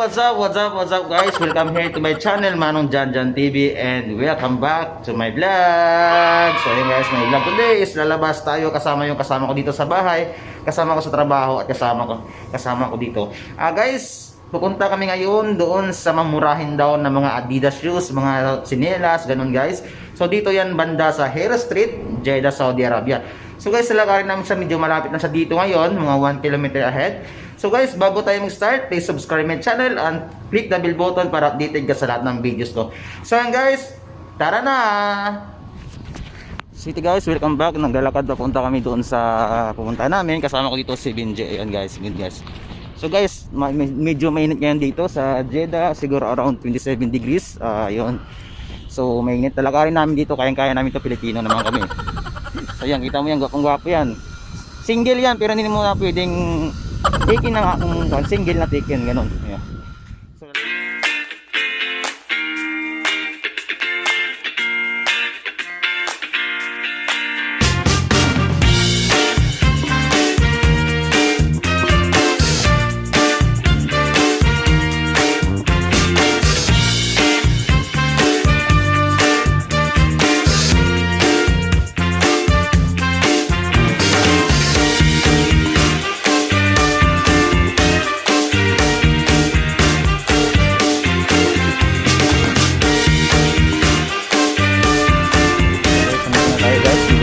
What's up guys? Welcome here to my channel, Manong Janjan TV, and welcome back to my vlog. So ayun guys, my vlog today is lalabas tayo kasama ko dito sa bahay, kasama ko sa trabaho at kasama ko dito. Guys, pupunta kami ngayon doon sa mamurahin daw na mga Adidas shoes, mga sinelas, ganun guys. So dito yan banda sa Hera Street, Jeddah, Saudi Arabia. So guys, lalakarin namin siya, medyo malapit na siya dito ngayon, mga 1 kilometer ahead. So guys, bago tayo mag-start, please subscribe my channel and click the bell button para updated ka sa lahat ng videos ko. So yan guys, tara na! City guys, welcome back. Naglalakad papunta kami doon sa pupunta namin. Kasama ko dito si Binje. Ayan guys, good guys. So guys, medyo mainit ngayon dito sa Jeddah, siguro around 27 degrees. Yun. So mainit talaga rin namin dito, kayang-kaya namin to, Pilipino naman kami. So yan, kita mo yan, gwapong-gwapo yan. Single yan, pero hindi mo na pwedeng taken na nga kung single na taken, ganun. Yeah. So,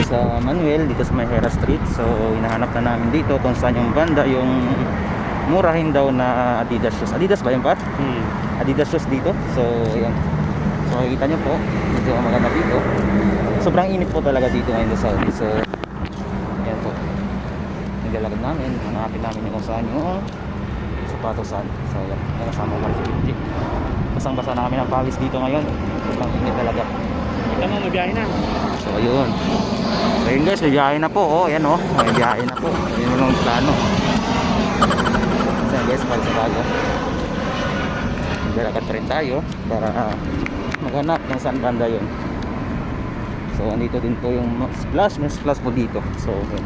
sa Manuel dito sa may Hera Street. So hinahanap na namin dito kung saan yung banda yung murahin daw na Adidas shoes. Adidas ba yun pa? Adidas shoes dito. So yan. So makikita nyo po, medyo maganda dito. Sobrang init po talaga dito ngayon sa Saudi. So yan po, naglalakad namin, hanapin namin kung saan yung sapatosan. So yan, kasama ko si Binji. Basang-basa na kami ng pawis dito ngayon. Sobrang init talaga. Kita mo, mabiyahe na. So ayun. So ayun guys, may biyahe na po. Oh, ayan oh, may biyahe na po. Ayun lang ang plano. So guys, para sa bago. Maglalakad pa rin tayo para maghanap kung saan banda yun. So andito din po yung splash, may splash po dito. So okay.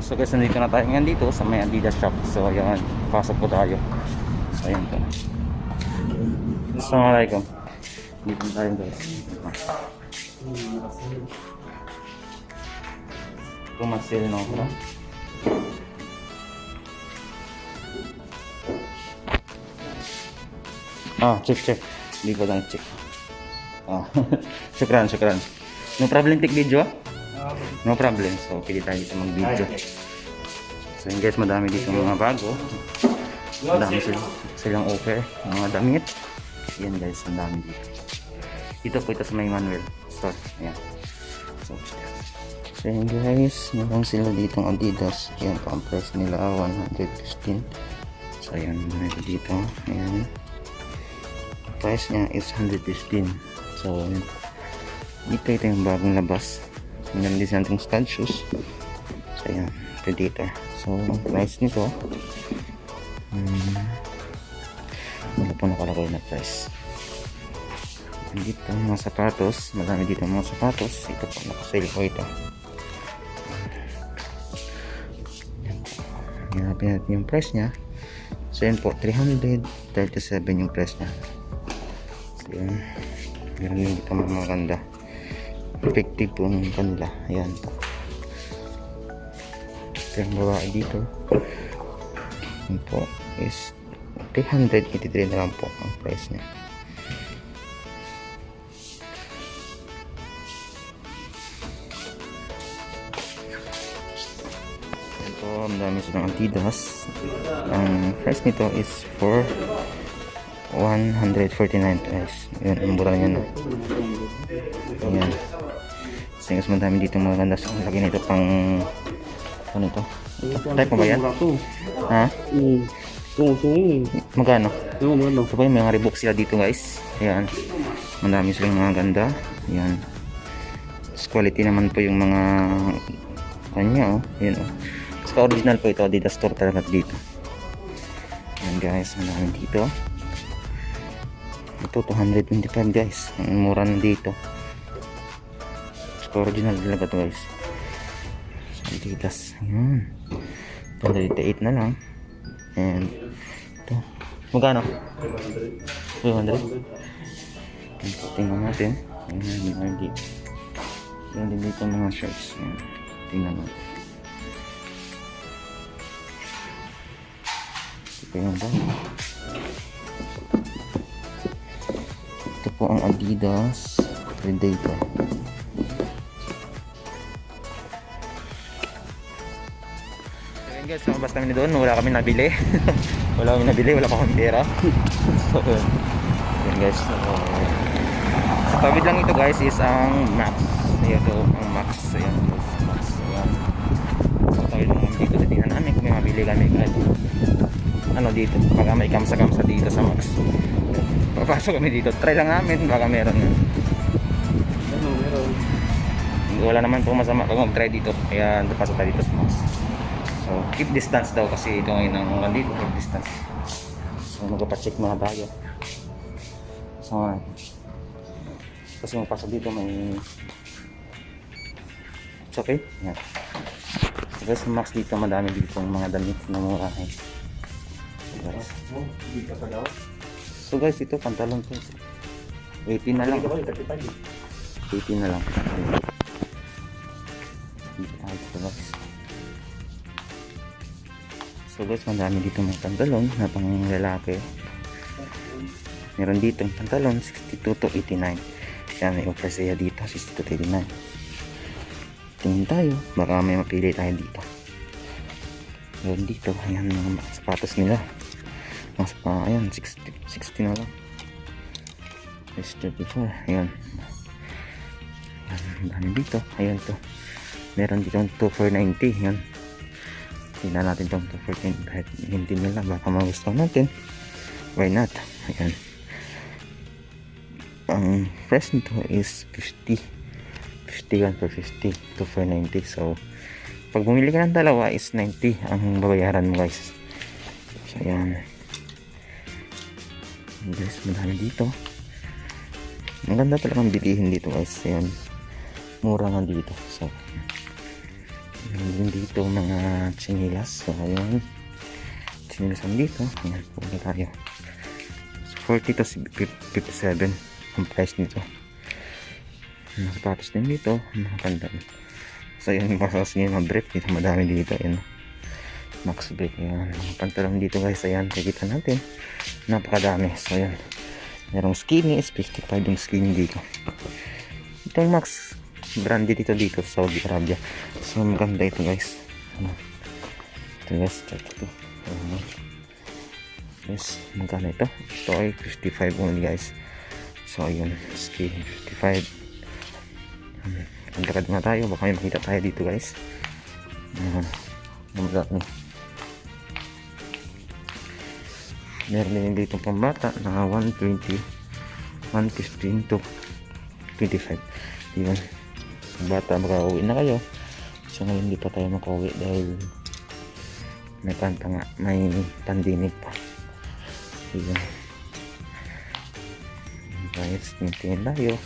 So guys, nandito na tayo ngayon dito sa may Adidas shop. So ayan, pasok po tayo. So ayan po. Assalamualaikum. Dito tayo guys. Kumasil no bro. Check. Hindi ko lang check. Syukran. No problem take video? No problem. So pili tayo dito mag-video. So yun guys, madami dito mga bago. Madami silang offer, mga damit. Yan guys, ang dami dito. Dito po ito sa may Manuel store. Ayan. So yun guys, meron sila ditong Adidas. Ayan po ang price nila, 115. So ayan, meron dito. Ayan. Ang price niya is 115. So ayan. Dito ito yung bagong labas. Meron din natin stud shoes. So ayan, Predator. So ang price nito, wala po nakalagay na price. Dito mga sapatos, marami dito mga sapatos. Ito po, nakasale po ito. Hanapin natin yung price nya. So yun po, 337 yung price nya. So yun, meron din dito mga maganda, effective po yung kanila. Ayan po, ito yung babae dito. Yun po is 383 na lang po ang price nya. Ang dami silang Adidas. Ang price nito is for 149 price. Yun, ang mura niya na. Ayan. Kasi mas madami dito mga ganda. So, lagi nito pang ano ito? Type mo ba yan? Ha? Magkano? Ito ba yung mga Reebok sila dito guys? Ayan. Madami silang mga ganda. Ayan. Quality naman po yung mga kanya oh. Ayan oh. So, original po ito, Adidas store talaga dito. Ayan guys, marami dito. Ito 225 guys, ang mura na dito. So, original talaga to guys. So, Adidas, ayan, 188 na lang. And ito Magkano? 200. Tingnan natin. Ayan dito. Ayan din dito mga shorts. Ayan. Tingnan natin. Ito yung dami. Ito po ang Adidas Predator. Ayan guys, lumabas kami doon. Wala kami nabili. Wala pa akong pera. So, ayan guys. Sa tawid lang ito guys is ang Max. Ayan ito, ang Max. Ayan, Max. Ayan. Sa tawid lang kami dito. Tingnan namin kung may mabili kami kahit ano dito. Baka may kamsa-kamsa dito sa Max. Papasok kami dito. Try lang namin. Baka meron. Wala naman po masama pag mag-try dito. Kaya pasok tayo dito sa Max. So keep distance daw kasi ito ngayon ang dito. Keep distance. So magpapacheck muna tayo. So kasi magpasok dito may it's okay. Yeah. So guys, Max dito madami dito mga damit na mura. So guys, ito pantalon ko. 18 na lang. 18 na lang. Ito guys. So guys, madami dito mga pantalon na pang lalaki. Meron dito yung pantalon 62 to 89. Kaya may offer siya dito 62 to 89. Tingin tayo, baka may mapili tayo dito. Meron dito, ayan mga sapatos nila. Ayan, 60 na lang. It's 34, ayan. Ang dami dito, ayan to. Meron dito 2 for 90, ayan. Tingnan natin itong 2 for 10 kahit hindi nila, baka magustuhan natin. Why not? Ayan. Ang price nito is 50 51 for 50, 2 for 90. So pag bumili ka ng dalawa is 90 ang babayaran mo guys. So ayan guys, madami dito. Maganda talagang bilihin dito guys. Ayan, mura nga dito. So meron din dito mga chinilas. So ayan, chinilasan dito. Ayan, pumunta tayo. So 40 to 57 ang price nito. Mga sapatos din dito, mga pandan. So ayan, yung pasas niya, mga brief dito, madami dito. Ayan, Max brief. Ayan, mga pantalon dito guys. Ayan, nakikita natin, napakadami. So ayan, merong skinny is 55 yung skinny dito. Itong Max branded dito Saudi Arabia. So maganda ito guys. Ito guys, check ito. Yes, magkano ito? Ito ay 55 only guys. So ayun, skinny 55. Magkakad na tayo, baka may makita tayo dito guys. Meron din dito pambata na 120, 115 to 25. Yun, bata makauwi na kayo. So ngayon hindi pa tayo makauwi dahil may pandemic pa. Yun guys, tingin tayo.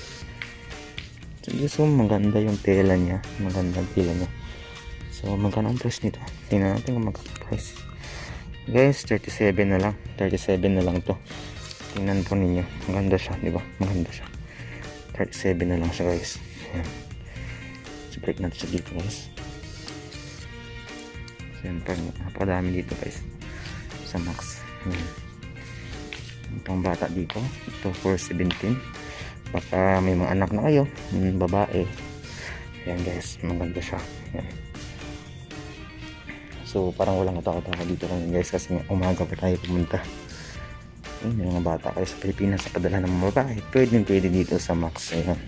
So maganda yung tela niya, magandang tela niya. So magkano ang price nito? Tingnan natin kung magkano price guys. 37 na lang, 37 na lang to. Tingnan po ninyo, maganda siya, di ba? Maganda siya. 37 na lang siya guys. Ayan, so break natin siya dito guys. Siyempre napakadami dito guys sa Max. Itong bata dito, ito for 17. Baka may mga anak na kayo, babae. Ayan guys, maganda siya. Ayan. So parang walang katakot-takot dito kami guys kasi umaga pa tayo pumunta. May mga bata kayo sa Pilipinas sa padala ng mga babae, pwede dito sa Max. Ayan.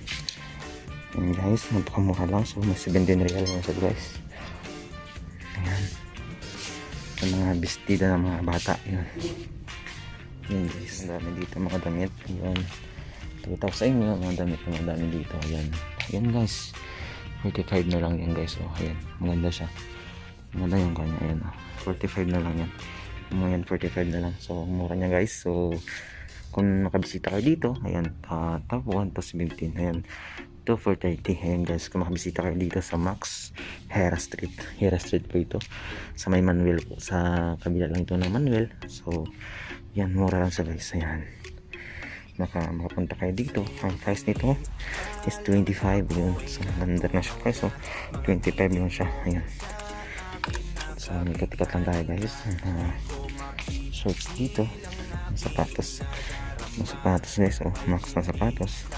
Ayan guys, napakamura lang. So may 17 real lang siya guys. Ayan, sa mga bestida ng mga bata. Ayan. Ayan guys, ang dami dito mga damit. Ayan, tutok sa inyo mga dami dito. Ayan, ayan guys, 45 na lang yan guys. So ayan, maganda siya, maganda yung kanya. Ayan, 45 na lang yan. Ayan, 45 na lang. So mura niya guys. So kung makabisita kayo dito, ayan, top 1 to 17. Ayan, 2 for 30. Ayan guys, kung makabisita kayo dito sa Max Hera Street po ito sa may Manuel po, sa kabila lang ito ng Manuel. So Yan, mura lang sa guys. Ayan. Makapunta kayo dito. Ang price nito is 25 yun. So under na siya guys. So 25 lang siya. Ayan. So nagkatikat lang tayo guys. Shorts dito. Sapatos. Sapatos guys. Oh, max na sapatos.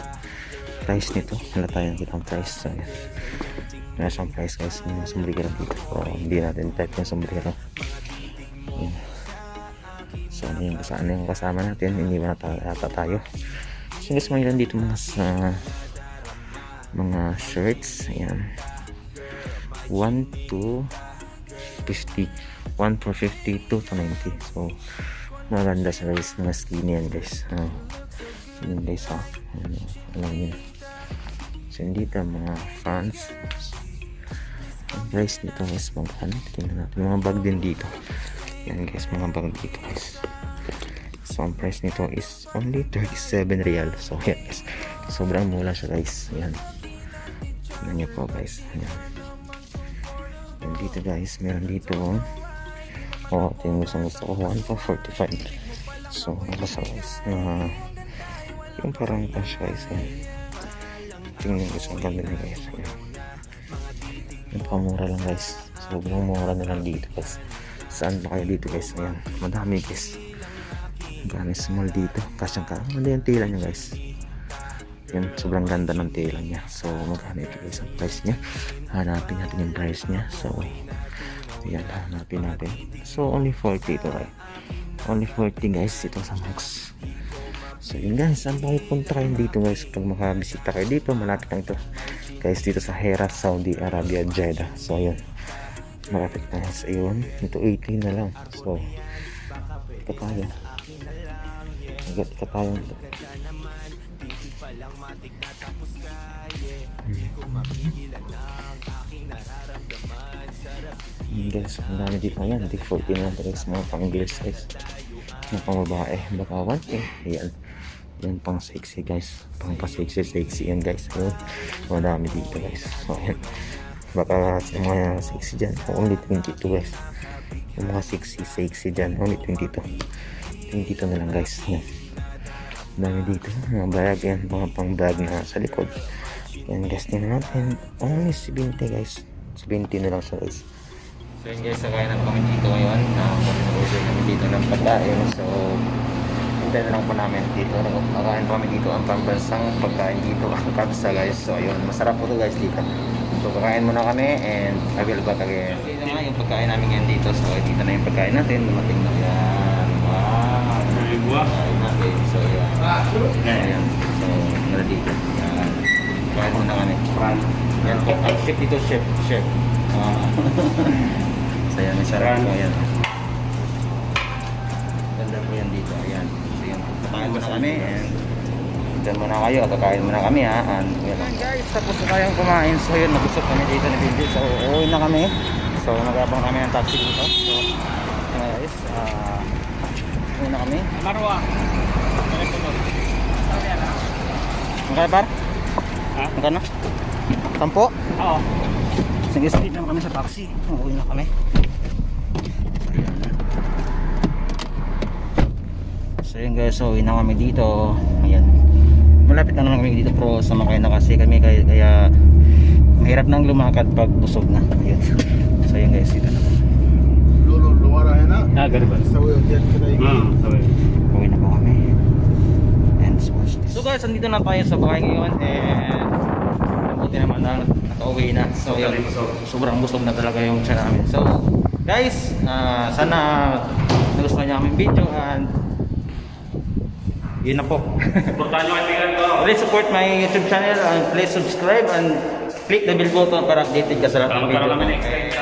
Price nito. Wala tayong kitang price. So ayan. Wala siyang price guys. Yung sombrero dito. So hindi natin type yung sombrero. Ayan. So ano yung kasama natin, hindi ba ata tayo. So guys, mayroon dito mga shirts. Ayan, 1 to 50, 1 for 50, 2 to 90. So maganda sa guys, mga skinny yan guys. Yun guys ha, alam yun. So dito mga fans. Ang price dito guys, magkano, tingnan natin. Mga bag din dito. Yan guys, mga bag dito guys. So ang price nito is only 37 real. So yan guys, sobrang mura siya guys. Yan, tignan nyo po guys. Yan. Yan dito guys, meron dito ito yung gusto ko, 1 for 45. So nabasa guys, yung parang cash guys. Yan, tingnan nyo guys, ang ganda nyo guys. Yan, napamura lang guys, sobrang mura na lang dito guys. Saan ba kayo dito guys? Ayan, madami guys. Madami small dito. Kasyang ka. Ano yung tela niya guys? Yan, sobrang ganda ng tela niya. So, magkano ito guys ang price niya? Hanapin natin yung price niya. So, ayan, hanapin natin. So, only 40 ito right? Only 40 guys. Ito sa Max. So, yun guys. Saan ba kayo punta kayo dito guys? Pag makabisita kayo dito, malapit lang ito. Guys, dito sa Hera, Saudi Arabia, Jeddah. So, ayun. Malapit na guys. Ayun, ito 18 na lang. So ika tayo ito. Guys, ang dami dito ngayon. Di 14 na guys, mga pang girls guys, mga pang babae, baka 1K. Ayan, yan pang sexy guys, pang pa sexy yan guys. Ayun, madami dito guys. So ayan, baka sa mga sexy dyan, only 22 guys. Yung mga sexy dyan, only 22 na lang guys. Yan, dami dito, mga bag yan, mga pang bag na sa likod. Yan guys, tingnan natin, only 70 guys, 70 na lang siya guys. So yun guys, sakay na kami dito ngayon, order kami dito ng pagkain. So hintayin na lang po namin dito, kakain po kami dito ang pambansang pagkain dito ang kabsa guys. So ayun, masarap po to guys dito. So kakain muna kami and I will back again. Ito nga yung pagkain namin ngayon dito. So dito na yung pagkain natin. Dumating na yan. Wow! Pagkain natin. So yan. Yan. So mula dito. Yan. Kakain muna kami. Yan po. Ang chef dito, chef. So yan, may sarap po yan. Ganda po yan dito. Ayan. So yan. Kakain muna kami and dyan muna kayo, kakain muna kami ha. And guys, tapos na tayong kumain. So yun, nag-usap kami dito na video. So uuwi na kami. So nag-abang kami ng taxi dito. So guys, uuwi na kami. Marwa. Magkano par? Ha? Magkano? 10? Oo. Sige, speed naman kami sa taxi. Uuwi na kami. So yun guys, so uwi na kami dito. Ayan, malapit na naman kami dito pero sumakay na kasi kami kaya mahirap nang lumakad pag busog na. Ayun. So yun guys, dito na. Luwara है ना Gari ba? सवय होती है Sorry. Uwi na po kami. And so guys, andito na tayo sa bahay ngayon and mabuti naman na nakauwi na. So yun, sobrang busog na talaga yung tiyan namin. So guys, sana nagustuhan niyo aming video and yun na po. Supportahan nyo kaibigan ko. Please support my YouTube channel and please subscribe and click the bell button para updated ka sa lahat ng Para video. kami next time.